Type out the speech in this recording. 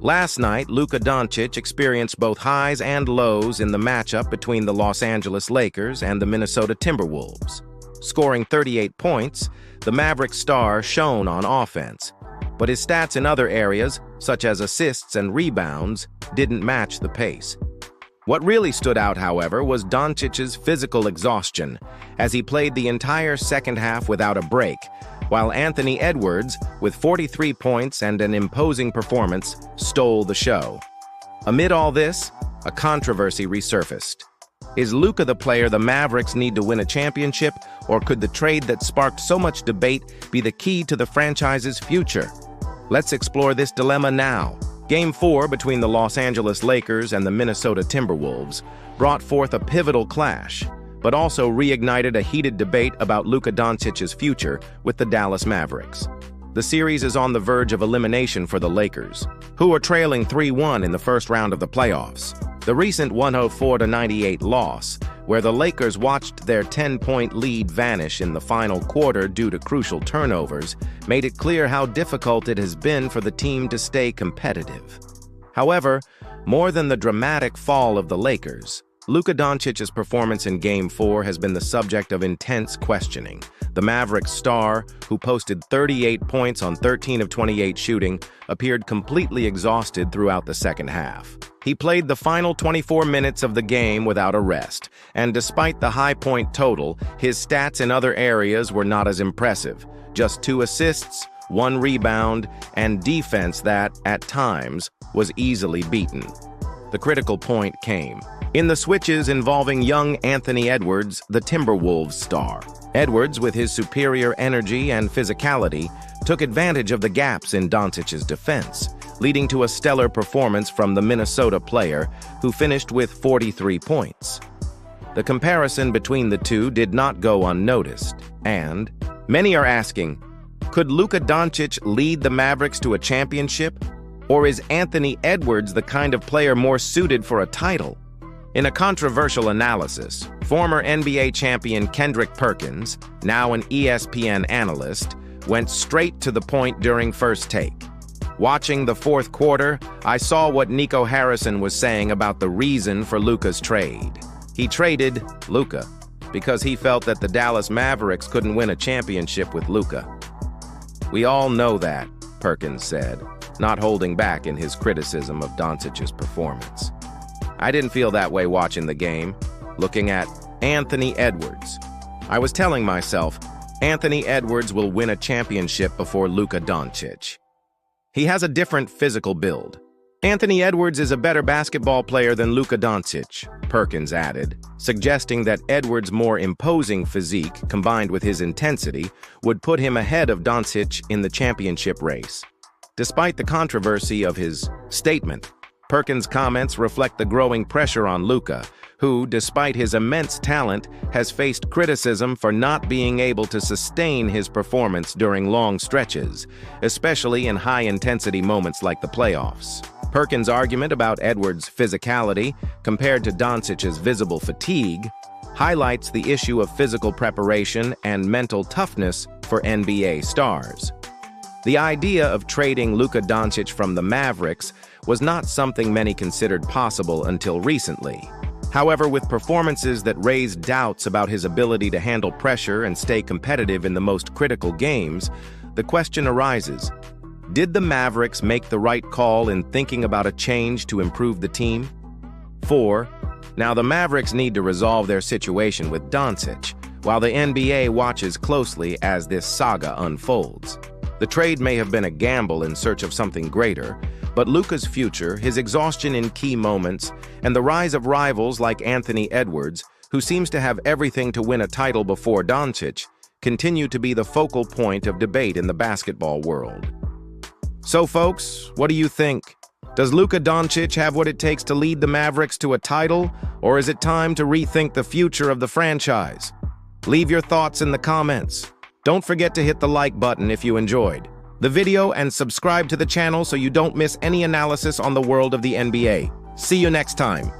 Last night, Luka Doncic experienced both highs and lows in the matchup between the Los Angeles Lakers and the Minnesota Timberwolves. Scoring 38 points, the Maverick star shone on offense, but his stats in other areas, such as assists and rebounds, didn't match the pace. What really stood out, however, was Doncic's physical exhaustion, as he played the entire second half without a break, while Anthony Edwards, with 43 points and an imposing performance, stole the show. Amid all this, a controversy resurfaced. Is Luka the player the Mavericks need to win a championship, or could the trade that sparked so much debate be the key to the franchise's future? Let's explore this dilemma now. Game 4 between the Los Angeles Lakers and the Minnesota Timberwolves brought forth a pivotal clash, but also reignited a heated debate about Luka Doncic's future with the Dallas Mavericks. The series is on the verge of elimination for the Lakers, who are trailing 3-1 in the first round of the playoffs. The recent 104-98 loss, where the Lakers watched their 10-point lead vanish in the final quarter due to crucial turnovers, made it clear how difficult it has been for the team to stay competitive. However, more than the dramatic fall of the Lakers, Luka Doncic's performance in Game 4 has been the subject of intense questioning. The Mavericks star, who posted 38 points on 13 of 28 shooting, appeared completely exhausted throughout the second half. He played the final 24 minutes of the game without a rest, and despite the high point total, his stats in other areas were not as impressive. Just 2 assists, 1 rebound, and defense that, at times, was easily beaten. The critical point came in the switches involving young Anthony Edwards, the Timberwolves star. Edwards, with his superior energy and physicality, took advantage of the gaps in Doncic's defense, leading to a stellar performance from the Minnesota player, who finished with 43 points. The comparison between the two did not go unnoticed, and many are asking, could Luka Doncic lead the Mavericks to a championship? Or is Anthony Edwards the kind of player more suited for a title? In a controversial analysis, former NBA champion Kendrick Perkins, now an ESPN analyst, went straight to the point during First Take. Watching the fourth quarter, I saw what Nico Harrison was saying about the reason for Luka's trade. He traded Luka because he felt that the Dallas Mavericks couldn't win a championship with Luka. We all know that, Perkins said, not holding back in his criticism of Doncic's performance. I didn't feel that way watching the game, looking at Anthony Edwards. I was telling myself, Anthony Edwards will win a championship before Luka Doncic. He has a different physical build. Anthony Edwards is a better basketball player than Luka Doncic, Perkins added, suggesting that Edwards' more imposing physique, combined with his intensity, would put him ahead of Doncic in the championship race. Despite the controversy of his statement, Perkins' comments reflect the growing pressure on Luka, who, despite his immense talent, has faced criticism for not being able to sustain his performance during long stretches, especially in high-intensity moments like the playoffs. Perkins' argument about Edwards' physicality, compared to Doncic's visible fatigue, highlights the issue of physical preparation and mental toughness for NBA stars. The idea of trading Luka Doncic from the Mavericks was not something many considered possible until recently. However, with performances that raised doubts about his ability to handle pressure and stay competitive in the most critical games, the question arises, did the Mavericks make the right call in thinking about a change to improve the team? 4. Now the Mavericks need to resolve their situation with Doncic, while the NBA watches closely as this saga unfolds. The trade may have been a gamble in search of something greater, but Luka's future, his exhaustion in key moments, and the rise of rivals like Anthony Edwards, who seems to have everything to win a title before Doncic, continue to be the focal point of debate in the basketball world. So folks, what do you think? Does Luka Doncic have what it takes to lead the Mavericks to a title, or is it time to rethink the future of the franchise? Leave your thoughts in the comments. Don't forget to hit the like button if you enjoyed the video and subscribe to the channel so you don't miss any analysis on the world of the NBA. See you next time.